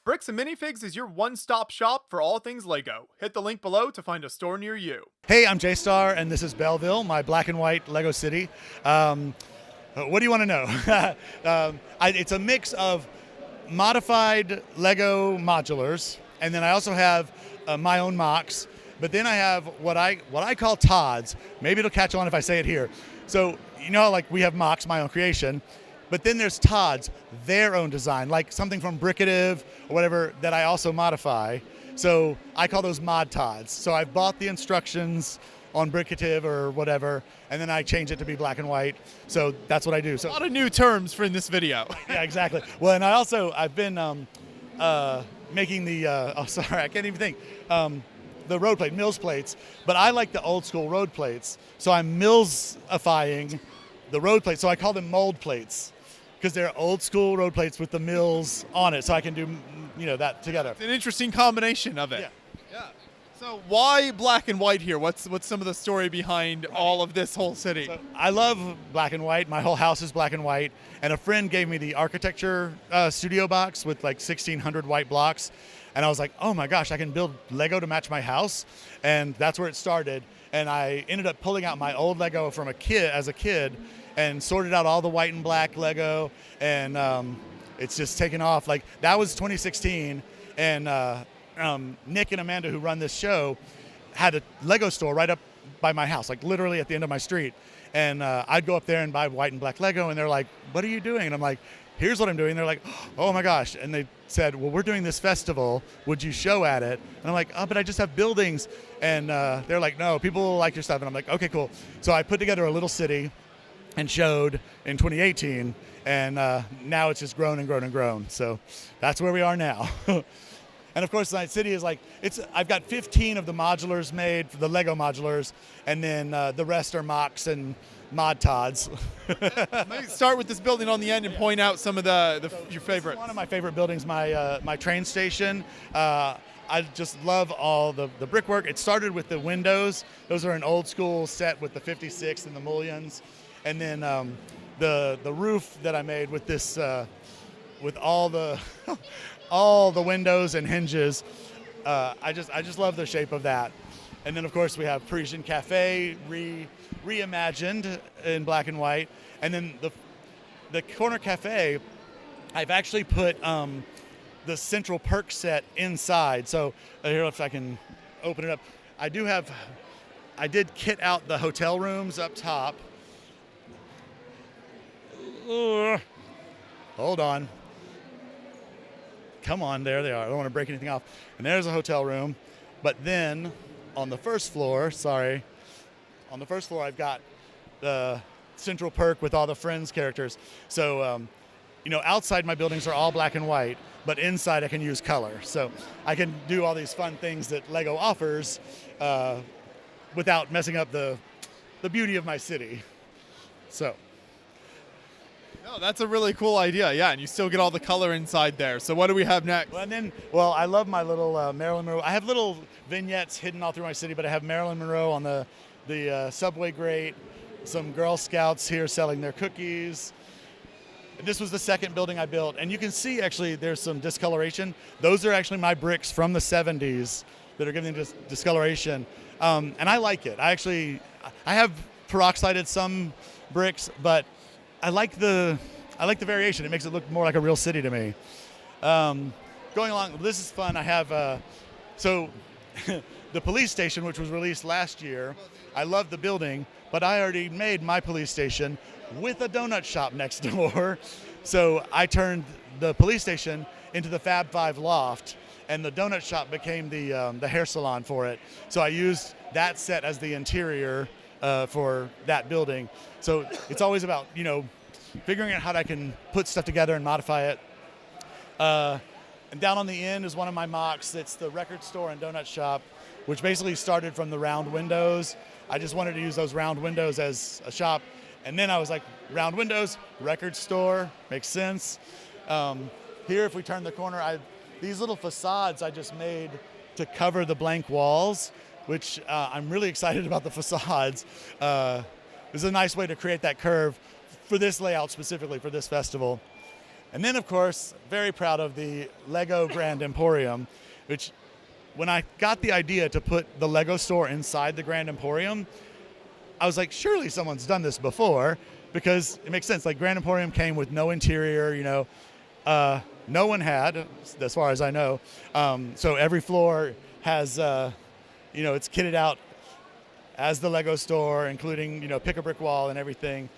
Bricks and Minifigs is your one-stop shop for all things LEGO. Hit the link below to find a store near you. Hey, I'm JStar, and this is Belleville, my black and white LEGO city. What do you want to know? It's a mix of modified LEGO modulars, and then I also have my own mocks. But then I have what I call TODs. Maybe it'll catch on if I say it here. So you know, like we have mocks, my own creation. But then there's TODs, their own design, like something from Brickative or whatever that I also modify. So I call those mod TODs. So I've bought the instructions on Brickative or whatever, and then I change it to be black and white. So that's what I do. So A lot of new terms for in this video. yeah, exactly. Well, and I've been making the I can't even think. The road plate, Mills plates, but I like the old school road plates. So I'm Millsifying the road plates. So I call them mold plates because they're old school road plates with the Mills on it. So I can do, that together. It's an interesting combination of it. Yeah. So why black and white here? What's some of the story behind all of this whole city? So I love black and white. My whole house is black and white. And a friend gave me the architecture studio box with like 1,600 white blocks. And I was like, oh my gosh, I can build Lego to match my house. And that's where it started. And I ended up pulling out my old Lego from as a kid and sorted out all the white and black Lego. And it's just taken off. Like that was 2016. And Nick and Amanda, who run this show, had a Lego store right up by my house, like literally at the end of my street. And I'd go up there and buy white and black Lego. And they're like, what are you doing? And I'm like, here's what I'm doing. They're like, oh my gosh. And they said, well, we're doing this festival. Would you show at it? And I'm like, oh, but I just have buildings. And they're like, no, people like your stuff. And I'm like, okay, cool. So I put together a little city and showed in 2018. And now it's just grown and grown and grown. So that's where we are now. And of course, Night City is like, I've got 15 of the modulars made, the Lego modulars, and then the rest are mocks and mod TODs. Maybe start with this building on the end and point out some of your favorites. One of my favorite buildings, my train station. I just love all the brickwork. It started with the windows. Those are an old school set with the 56 and the mullions. And then the roof that I made with this, with all the all the windows and hinges. I just love the shape of that. And then of course we have Parisian Cafe reimagined in black and white. And then the corner cafe, I've actually put the CentralPerk set inside. So here, if I can open it up, I did kit out the hotel rooms up top. Hold on. Come on, there they are. I don't want to break anything off. And there's a hotel room. But then on the first floor, I've got the CentralPerk with all the Friends characters. So, outside my buildings are all black and white, but inside I can use color. So I can do all these fun things that Lego offers without messing up the beauty of my city. So. No, that's a really cool idea, yeah, and you still get all the color inside there. So what do we have next? Well, I love my little Marilyn Monroe. I have little vignettes hidden all through my city, but I have Marilyn Monroe on the subway grate, some Girl Scouts here selling their cookies. This was the second building I built, and you can see actually there's some discoloration. Those are actually my bricks from the 70s that are giving discoloration, and I like it. I have peroxided some bricks, but I like the variation. It makes it look more like a real city to me. Going along, this is fun. I have the police station, which was released last year. I love the building, but I already made my police station with a donut shop next door. So I turned the police station into the Fab Five loft, and the donut shop became the hair salon for it. So I used that set as the interior for that building. So it's always about, figuring out how I can put stuff together and modify it. And down on the end is one of my mocks. It's the record store and donut shop, which basically started from the round windows. I just wanted to use those round windows as a shop. And then I was like, round windows, record store, makes sense. Here, if we turn the corner, these little facades I just made to cover the blank walls, which I'm really excited about the facades. This is a nice way to create that curve for this layout specifically for this festival. And then, of course, very proud of the Lego Grand Emporium, which when I got the idea to put the Lego store inside the Grand Emporium, I was like, surely someone's done this before, because it makes sense. Like, Grand Emporium came with no interior, no one had, as far as I know. So every floor has, it's kitted out as the Lego store, including, pick a brick wall and everything.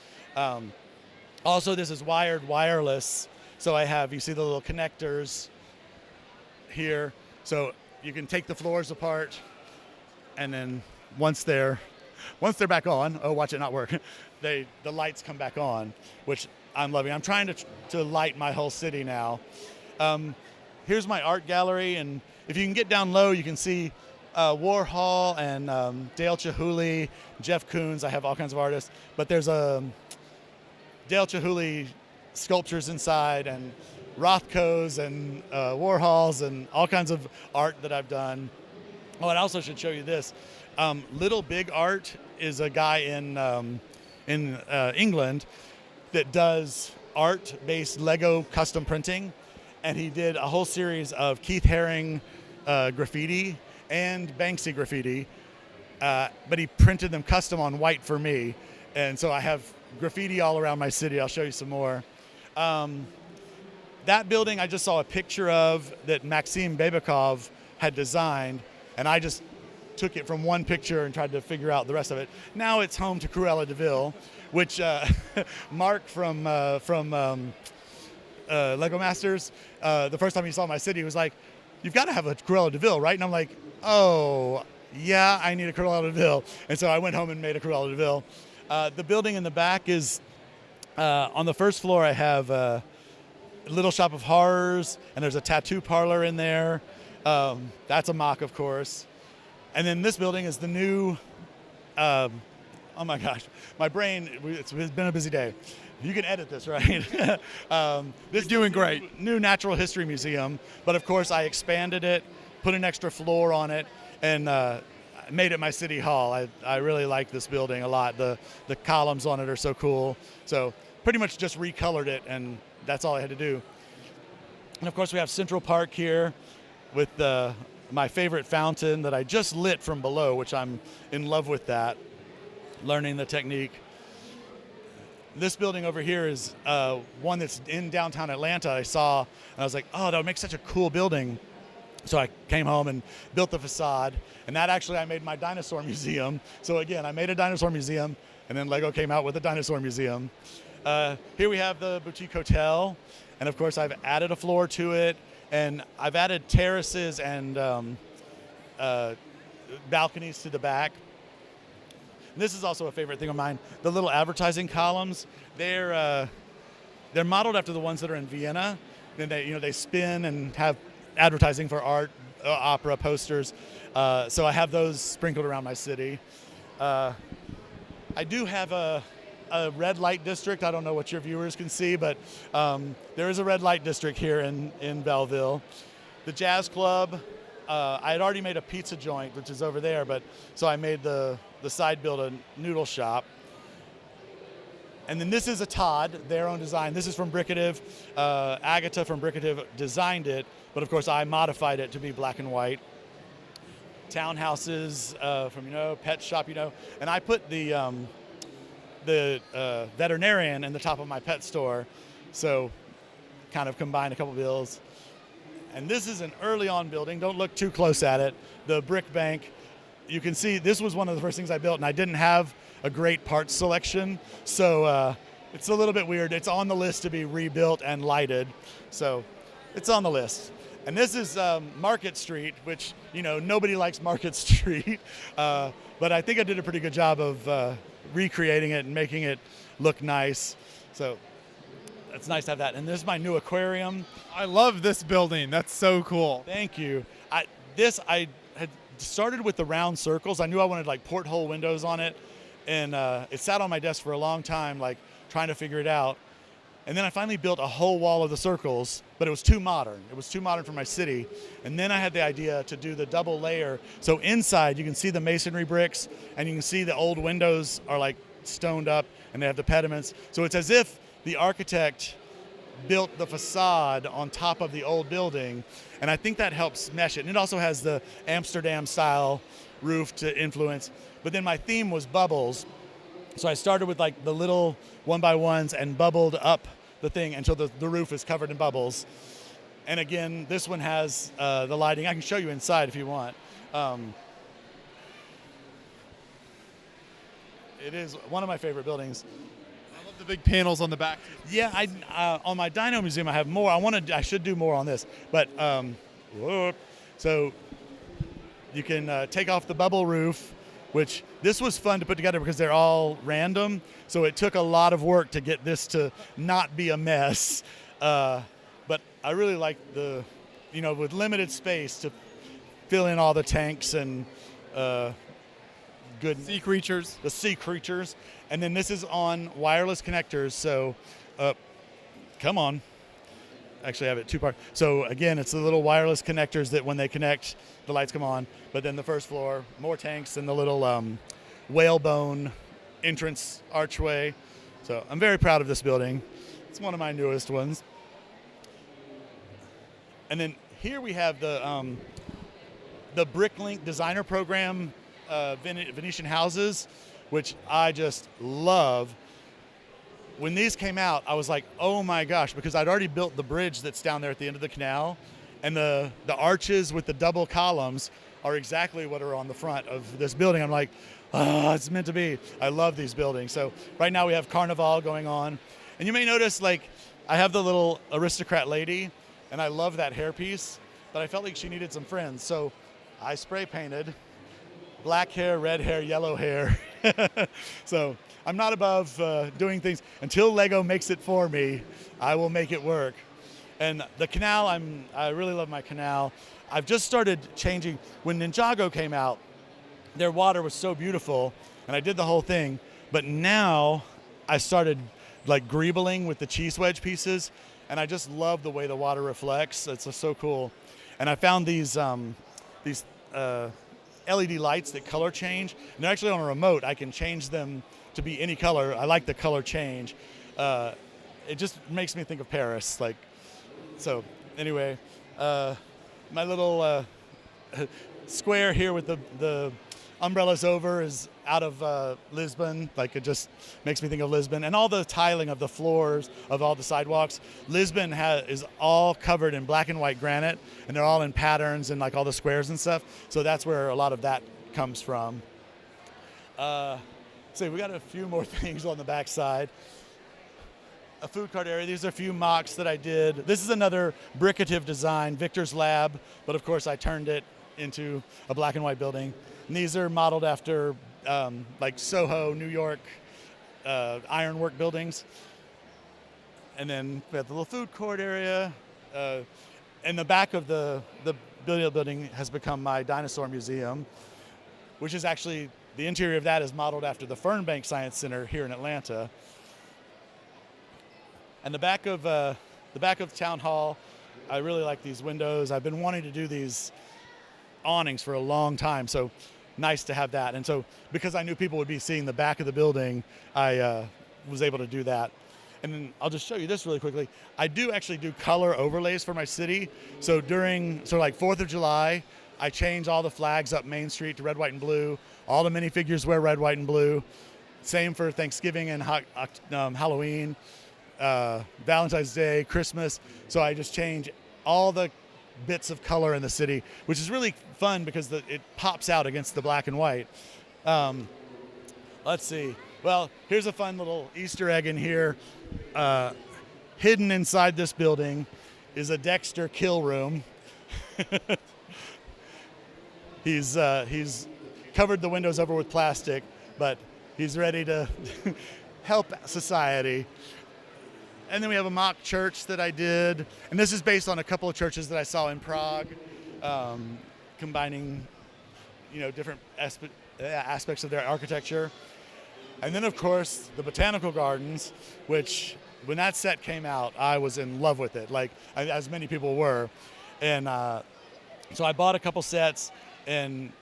Also, this is wired wireless. So you see the little connectors here. So you can take the floors apart, and then once they're back on, oh, watch it not work, the lights come back on, which I'm loving. I'm trying to light my whole city now. Here's my art gallery, and if you can get down low, you can see Warhol and Dale Chihuly, Jeff Koons. I have all kinds of artists, but there's a Dale Chihuly sculptures inside, and Rothko's and Warhol's and all kinds of art that I've done. Oh, and I also should show you this. Little Big Art is a guy in England that does art-based Lego custom printing, and he did a whole series of Keith Haring graffiti and Banksy graffiti, but he printed them custom on white for me, and so I have graffiti all around my city. I'll show you some more. That building I just saw a picture of that Maxim Babikov had designed, and I just took it from one picture and tried to figure out the rest of it. Now it's home to Cruella de Vil, which Mark from Lego Masters, the first time he saw my city, was like, "You've got to have a Cruella de Vil, right?" And I'm like, "Oh, yeah, I need a Cruella de Vil." And so I went home and made a Cruella de Vil. The building in the back is, on the first floor, I have a Little Shop of Horrors, and there's a tattoo parlor in there. That's a mock, of course. And then this building is the new, oh my gosh, my brain, it's been a busy day. You can edit this, right? This is doing great. New Natural History Museum, but of course I expanded it, put an extra floor on it, and made it my city hall. I really like this building a lot. The columns on it are so cool. So pretty much just recolored it, and that's all I had to do. And of course we have CentralPerk here with my favorite fountain that I just lit from below, which I'm in love with that, learning the technique. This building over here is one that's in downtown Atlanta. I saw, and I was like, oh, that would make such a cool building. So I came home and built the facade, and that actually I made my dinosaur museum. So again, I made a dinosaur museum, and then Lego came out with a dinosaur museum. Here we have the boutique hotel, and of course I've added a floor to it, and I've added terraces and balconies to the back. And this is also a favorite thing of mine. The little advertising columns, they're modeled after the ones that are in Vienna. Then they spin and have advertising for art, opera, posters. So I have those sprinkled around my city. I do have a red light district. I don't know what your viewers can see, but there is a red light district here in Belleville. The Jazz Club, I had already made a pizza joint, which is over there, but so I made the side build a noodle shop. And then this is a Todd, their own design. This is from Bricative. Agatha from Bricative designed it, but of course I modified it to be black and white. Townhouses from pet shop, and I put the veterinarian in the top of my pet store, so kind of combined a couple bills. And this is an early on building. Don't look too close at it. The brick bank. You can see this was one of the first things I built, and I didn't have a great parts selection, so it's a little bit weird. It's on the list to be rebuilt and lighted, so it's on the list. And this is Market Street, which nobody likes Market Street, but I think I did a pretty good job of recreating it and making it look nice. So it's nice to have that. And this is my new aquarium. I love this building. That's so cool. Thank you. I had started with the round circles. I knew I wanted like porthole windows on it, and it sat on my desk for a long time, like trying to figure it out. And then I finally built a whole wall of the circles, but it was too modern. It was too modern for my city. And then I had the idea to do the double layer. So inside you can see the masonry bricks, and you can see the old windows are like stoned up and they have the pediments. So it's as if the architect built the facade on top of the old building, and I think that helps mesh it. And it also has the Amsterdam style roof to influence. But then my theme was bubbles, so I started with like the little 1x1s and bubbled up the thing until the roof is covered in bubbles. And again, this one has the lighting. I can show you inside if you want. It is one of my favorite buildings. I love the big panels on the back. Yeah, on my Dino Museum I have more. I should do more on this, but so you can take off the bubble roof, which this was fun to put together because they're all random. So it took a lot of work to get this to not be a mess. But I really like with limited space to fill in all the tanks and good Sea creatures. the sea creatures. And then this is on wireless connectors. So, come on. Actually, I have it two parts. So again, it's the little wireless connectors that when they connect, the lights come on. But then the first floor, more tanks and the little whalebone entrance archway. So I'm very proud of this building. It's one of my newest ones. And then here we have the Bricklink designer program, Venetian Houses, which I just love. When these came out, I was like, oh my gosh, because I'd already built the bridge that's down there at the end of the canal, and the arches with the double columns are exactly what are on the front of this building. I'm like, it's meant to be. I love these buildings. So right now we have Carnival going on, and you may notice like I have the little aristocrat lady, and I love that hairpiece, but I felt like she needed some friends, so I spray painted black hair, red hair, yellow hair. So I'm not above doing things. Until Lego makes it for me, I will make it work. And the canal, I really love my canal. I've just started changing. When Ninjago came out, their water was so beautiful, and I did the whole thing. But now I started like greebling with the cheese wedge pieces, and I just love the way the water reflects. It's just so cool. And I found these LED lights that color change, and they're actually on a remote. I can change them to be any color. I like the color change. It just makes me think of Paris. So anyway, my little square here with the umbrellas over is out of Lisbon. It just makes me think of Lisbon. And all the tiling of the floors of all the sidewalks. Lisbon is all covered in black and white granite, and they're all in patterns and all the squares and stuff. So that's where a lot of that comes from. So we got a few more things on the back side. A food cart area. These are a few mocks that I did. This is another bricative design, Victor's Lab, but of course I turned it into a black and white building. And these are modeled after Soho, New York, ironwork buildings. And then we have the little food court area. And the back of the building has become my dinosaur museum, which is actually, the interior of that is modeled after the Fernbank Science Center here in Atlanta. And the back of Town Hall, I really like these windows. I've been wanting to do these awnings for a long time, so nice to have that. And so because I knew people would be seeing the back of the building, I was able to do that. And then I'll just show you this really quickly. I do actually do color overlays for my city. So like 4th of July, I change all the flags up Main Street to red, white, and blue. All the minifigures wear red, white, and blue. Same for Thanksgiving and Halloween, Valentine's Day, Christmas. So I just change all the bits of color in the city, which is really fun because it pops out against the black and white. Let's see. Well, here's a fun little Easter egg in here. Hidden inside this building is a Dexter kill room. He's covered the windows over with plastic, but he's ready to help society. And then we have a mock church that I did. And this is based on a couple of churches that I saw in Prague, combining, different aspects of their architecture. And then, of course, the botanical gardens, which when that set came out, I was in love with it, as many people were. And so I bought a couple sets and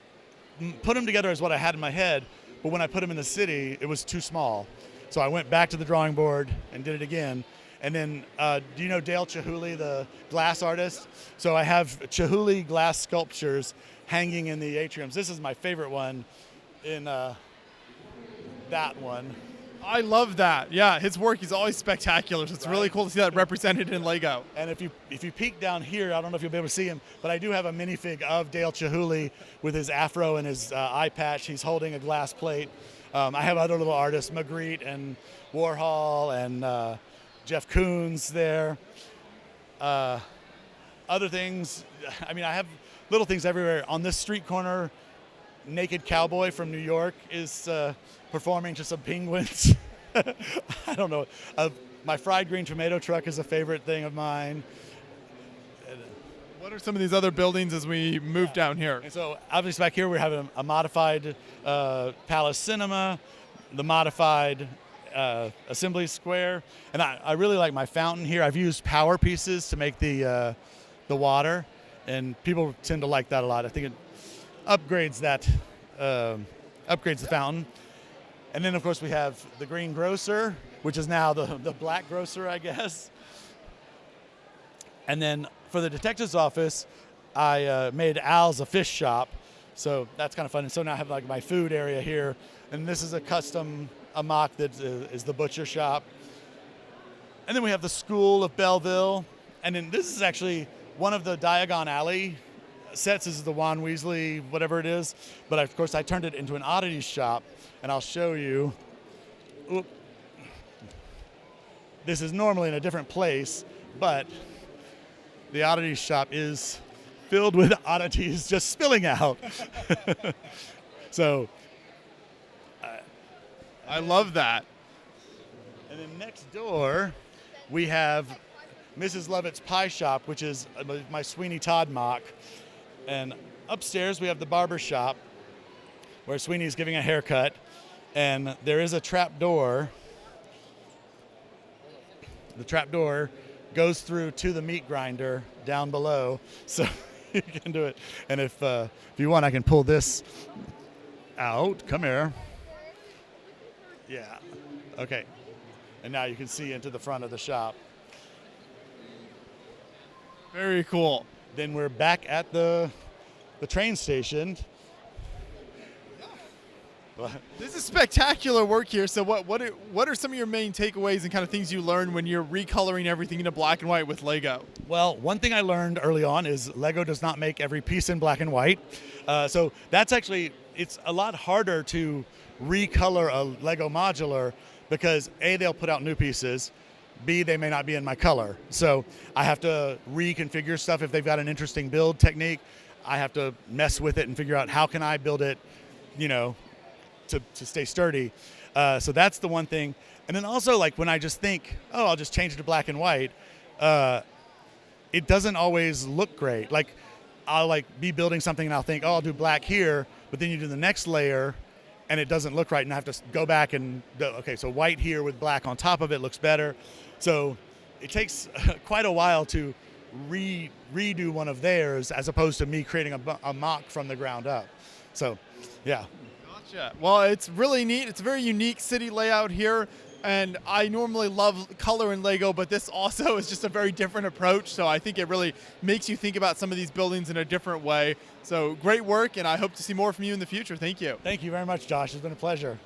put them together as what I had in my head. But when I put them in the city, it was too small. So I went back to the drawing board and did it again. And then, do you know Dale Chihuly, the glass artist? So I have Chihuly glass sculptures hanging in the atriums. This is my favorite one in that one. I love that. Yeah, his work is always spectacular. So it's really cool to see that represented in Lego. And if you peek down here, I don't know if you'll be able to see him, but I do have a minifig of Dale Chihuly with his afro and his eye patch. He's holding a glass plate. I have other little artists, Magritte and Warhol and Jeff Koons there. Other things, I mean, I have little things everywhere. On this street corner, Naked Cowboy from New York is performing to some penguins. I don't know. My fried green tomato truck is a favorite thing of mine. What are some of these other buildings as we move down here? And so obviously back here we're having a modified Palace Cinema, the modified Assembly Square, and I really like my fountain here. I've used power pieces to make the water, and people tend to like that a lot. I think it upgrades the fountain. And then of course we have the green grocer, which is now the black grocer, I guess. And then for the detective's office, I made Al's a fish shop, so that's kind of fun. And so now I have like my food area here, and this is a custom mock that is the butcher shop. And then we have the School of Belleville, and then this is actually one of the Diagon Alley sets. This is the Ron Weasley, whatever it is, but of course I turned it into an oddities shop, and I'll show you. Oop. This is normally in a different place, but the oddities shop is filled with oddities just spilling out. So I love that. And then next door we have Mrs. Lovett's Pie Shop, which is my Sweeney Todd mock. And upstairs we have the barber shop where Sweeney's giving a haircut, and there is a trap door. The trap door goes through to the meat grinder down below, so you can do it. And if you want, I can pull this out. Come here. Yeah. Okay. And now you can see into the front of the shop. Very cool. Then we're back at the train station. This is spectacular work here. So what are some of your main takeaways and kind of things you learned when you're recoloring everything into black and white with Lego? Well, one thing I learned early on is Lego does not make every piece in black and white. So that's actually, it's a lot harder to recolor a Lego modular because A, they'll put out new pieces, B, they may not be in my color. So I have to reconfigure stuff. If they've got an interesting build technique, I have to mess with it and figure out how can I build it, to stay sturdy. So that's the one thing. And then also, like, when I just think, oh, I'll just change it to black and white, it doesn't always look great. Like, I'll be building something and I'll think, oh, I'll do black here, but then you do the next layer and it doesn't look right, and I have to go back and okay, so white here with black on top of it looks better. So it takes quite a while to redo one of theirs as opposed to me creating a mock from the ground up. So, yeah. Gotcha. Well, it's really neat. It's a very unique city layout here, and I normally love color in Lego, but this also is just a very different approach, so I think it really makes you think about some of these buildings in a different way. So great work, and I hope to see more from you in the future. Thank you. Thank you very much, Josh. It's been a pleasure.